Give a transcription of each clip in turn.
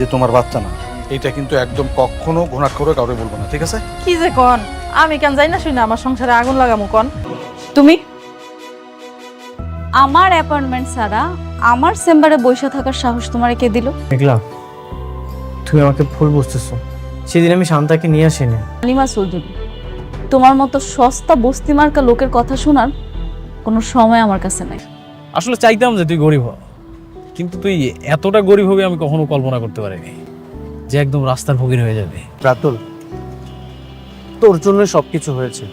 যে তোমার বাচ্চা না, এটা কিন্তু একদম কখনো ঘোষণা করে কাউকে বলবো না, ঠিক আছে? কি যে কন, আমি কেন যাই না শুই না আমার সংসারে আগুন লাগামু কন? তুমি আমার অ্যাপয়েন্টমেন্ট ছাড়া আমার চেম্বারে বসে থাকার সাহস তোমার কে দিল? মেঘলা, তুমি আমাকে ভুল বুঝতেছো। সেদিন আমি শান্তাকে নিয়ে আসিনি। হালিমা চৌধুরী, তোমার মতো সস্তা বস্তি মার্কা লোকের কথা শোনার কোনো সময় আমার কাছে নাই। আসলে চাইতাম যে তুই গরিব হ, কিন্তু তুই এতটা গরিব হবে আমি কখনো কল্পনা করতে পারিনি যে একদম রাস্তার ফকির হয়ে যাবে। রাতুল, তোর জন্য সবকিছু হয়েছে।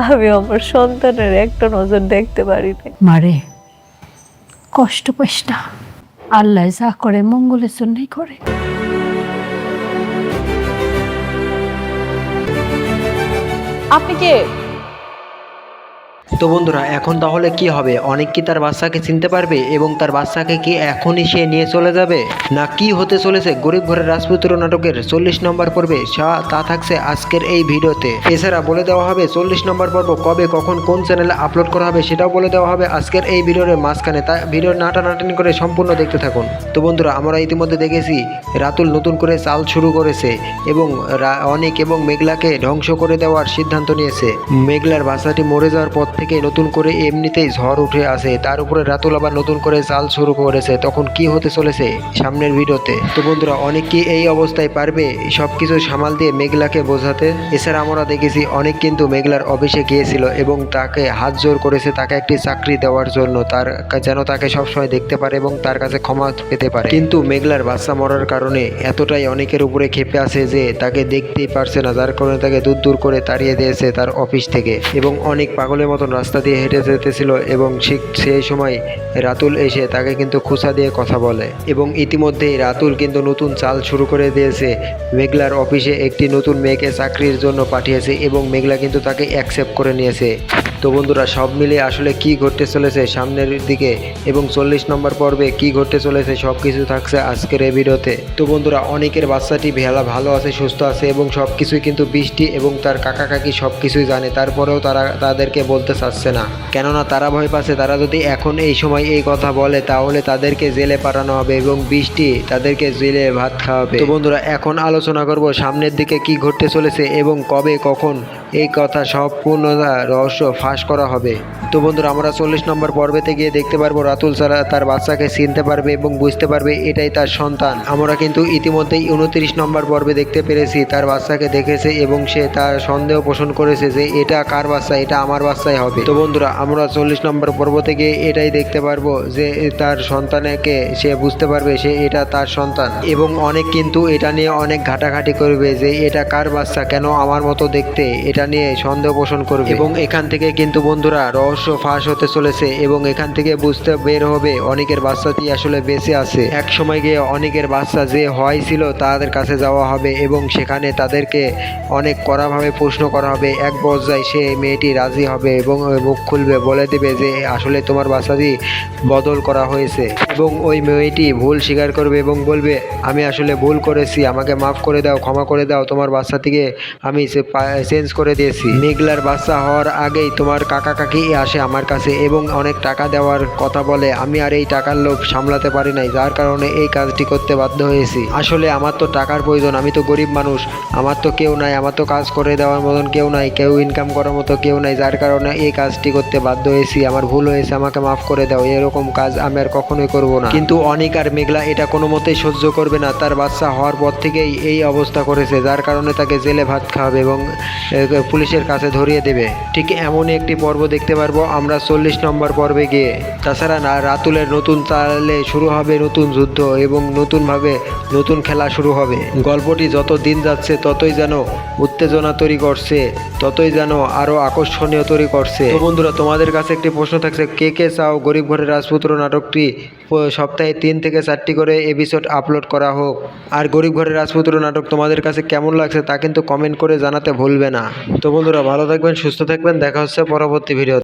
আমি আমার সন্তানের একটা নজর দেখতে পারি না। মারে কষ্ট পাইস না, আল্লাহ যা করে মঙ্গলের জন্যই করে। আপনি কে? তো বন্ধুরা, এখন তাহলে কি হবে? অনেক কি তার বাচ্চাকে চিনতে পারবে এবং তার বাচ্চাকে কি এখনই সে নিয়ে চলে যাবে, না কি হতে চলেছে গরিব ঘরের রাজপুত্র নাটকের 40 নম্বর পর্বে তা থাকছে আজকের এই ভিডিওতে। এছাড়া বলে দেওয়া হবে 40 নম্বর পর্ব কবে কখন কোন চ্যানেলে আপলোড করা হবে সেটাও বলে দেওয়া হবে আজকের এই ভিডিওর মাঝখানে। তা ভিডিওর নাটানাটানি করে সম্পূর্ণ দেখতে থাকুন। তো বন্ধুরা, আমরা ইতিমধ্যে দেখেছি রাতুল নতুন করে চাল শুরু করেছে এবং অনেক এবং মেঘলাকে ধ্বংস করে দেওয়ার সিদ্ধান্ত নিয়েছে। মেঘলার বাচ্চাটি মরে যাওয়ার পর থেকে নতুন করে এমনিতেই ঝড় উঠে আসে, তার উপরে রাতুল আবার নতুন করে চাল শুরু করেছে। তখন কি হতে চলেছে সামনের ভিডিওতে। তো বন্ধুরা, অনেক কি এই অবস্থায় পারবে সবকিছু সামাল দিয়ে মেঘলাকে বোঝাতে? এছাড়া আমরা দেখেছি অনেক কিন্তু মেঘলার অফিসে গিয়েছিল এবং তাকে হাত জোর করেছে তাকে একটি চাকরি দেওয়ার জন্য, তার যেন তাকে সবসময় দেখতে পারে এবং তার কাছে ক্ষমা পেতে পারে। কিন্তু মেঘলার বাচ্চা মরার কারণে এতটাই অনেকের উপরে ক্ষেপে আছে যে তাকে দেখতেই পারছে না, যার কারণে তাকে দূর দূর করে তাড়িয়ে দিয়েছে তার অফিস থেকে এবং অনেক পাগলের মতন রাস্তা দিয়ে হেঁটে যেতেছিল এবং ঠিক সেই সময় রাতুল এসে তাকে কিন্তু খোঁচা দিয়ে কথা বলে এবং ইতিমধ্যেই রাতুল কিন্তু নতুন চাল শুরু করে দিয়েছে। মেঘলার অফিসে একটি নতুন মেয়েকে চাকরির জন্য পাঠিয়েছে এবং মেঘলা কিন্তু তাকে অ্যাকসেপ্ট করে নিয়েছে। তো বন্ধুরা, সব মিলিয়ে আসলে কি ঘটতে চলেছে সামনের দিকে এবং 40 নম্বর পর্বে কি ঘটতে চলেছে সব কিছু থাকছে আজকের এই ভিডিওতে। তো বন্ধুরা, অনেকের বাচ্চাটি ভালো আছে, সুস্থ আছে এবং সব কিছুই কিন্তু বৃষ্টি এবং তার কাকা কাকি সব কিছুই জানে, তারপরেও তারা তাদেরকে বলতে চাচ্ছে না, কেননা তারা ভয় পাচ্ছে তারা যদি এখন এই সময় এই কথা বলে তাহলে তাদেরকে জেলে পাঠানো হবে এবং বৃষ্টি তাদেরকে জেলে ভাত খাওয়াবে। তো বন্ধুরা, এখন আলোচনা করব সামনের দিকে কি ঘটতে চলেছে এবং কবে কখন এই কথা সম্পূর্ণ রহস্য ফাঁস করা হবে। তো বন্ধুরা, আমরা 40 নম্বর পর্বেতে গিয়ে দেখতে পারবো রাতুল ছাড়া তার বাচ্চাকে চিনতে পারবে এবং বুঝতে পারবে এটাই তার সন্তান। আমরা কিন্তু ইতিমধ্যেই 29 নম্বর পর্বে দেখতে পেরেছি তার বাচ্চাকে দেখেছে এবং সে তার সন্দেহ পোষণ করেছে যে এটা কার বাচ্চা, এটা আমার বাচ্চাই হবে। তো বন্ধুরা, আমরা 40 নম্বর পর্ব থেকে এটাই দেখতে পারবো যে তার সন্তানকে সে বুঝতে পারবে সে এটা তার সন্তান এবং অনেক কিন্তু এটা নিয়ে অনেক ঘাটাঘাটি করবে যে এটা কার বাচ্চা, কেন আমার মতো দেখতে, এটা নিয়ে সন্দেহ পোষণ করবে এবং এখান থেকে কিন্তু বন্ধুরা রহস্য ফাঁস হতে চলেছে এবং এখান থেকে বুঝতে বের হবে অনেকের বাচ্চাটি আসলে বেঁচে আছে। এক সময় গিয়ে অনেকের বাচ্চা যে হয়েছিল তাদের কাছে যাওয়া হবে এবং সেখানে তাদেরকে অনেক কড়াভাবে প্রশ্ন করা হবে। এক পর্যায়ে সে মেয়েটি রাজি হবে এবং মুখ খুলবে, বলে দেবে যে আসলে তোমার বাচ্চাটি বদল করা হয়েছে এবং ওই মেয়েটি ভুল স্বীকার করবে এবং বলবে আমি আসলে ভুল করেছি, আমাকে মাফ করে দাও, ক্ষমা করে দাও, তোমার বাচ্চাটিকে আমি চেঞ্জ করে দিয়েছি। মেঘলার বাচ্চা হওয়ার আগেই তোমার কাকা কাকি আসে আমার কাছে এবং অনেক টাকা দেওয়ার কথা বলে, আমি আর এই টাকার লোভ সামলাতে পারি নাই, যার কারণে এই কাজটি করতে বাধ্য হয়েছি। আসলে আমার তো টাকার প্রয়োজন, আমি তো গরিব মানুষ, আমার তো কেউ নাই, আমার তো কাজ করে দেওয়ার মতন কেউ নাই, কেউ ইনকাম করার মতো কেউ নাই, যার কারণে এই কাজটি করতে বাধ্য হয়েছি, আমার ভুল হয়েছে, আমাকে মাফ করে দাও, এরকম কাজ আমি আর কখনোই করব না। কিন্তু অনেক আর মেঘলা এটা কোনো মতেই সহ্য করবে না, তার বাচ্চা হওয়ার পর থেকেই এই অবস্থা করেছে, যার কারণে তাকে জেলে ভাত খাওয়াবে এবং পুলিশের কাছে ধরিয়ে দেবে। ঠিক এমনই একটি পর্ব দেখতে পারবো আমরা 40 নম্বর পর্বে গিয়ে। তাছাড়া রাতুলের নতুন চালে শুরু হবে নতুন যুদ্ধ এবং নতুনভাবে নতুন খেলা শুরু হবে। গল্পটি যত দিন যাচ্ছে ততই যেন উত্তেজনা তৈরি করছে, ততই যেন আরো আকর্ষণীয় তৈরি করছে। তো বন্ধুরা, তোমাদের কাছে একটি প্রশ্ন থাকছে, কে কে চাও গরিব ঘরের রাজপুত্র নাটকটি সপ্তাহে 3 থেকে 4টি করে এপিসোড আপলোড করা হোক? আর গরিব ঘরের রাজপুত্র নাটক তোমাদের কাছে কেমন লাগছে তা কিন্তু কমেন্ট করে জানাতে ভুলবে না। তো বন্ধুরা, ভালো থাকবেন, সুস্থ থাকবেন, দেখা হচ্ছে পরবর্তী ভিডিও।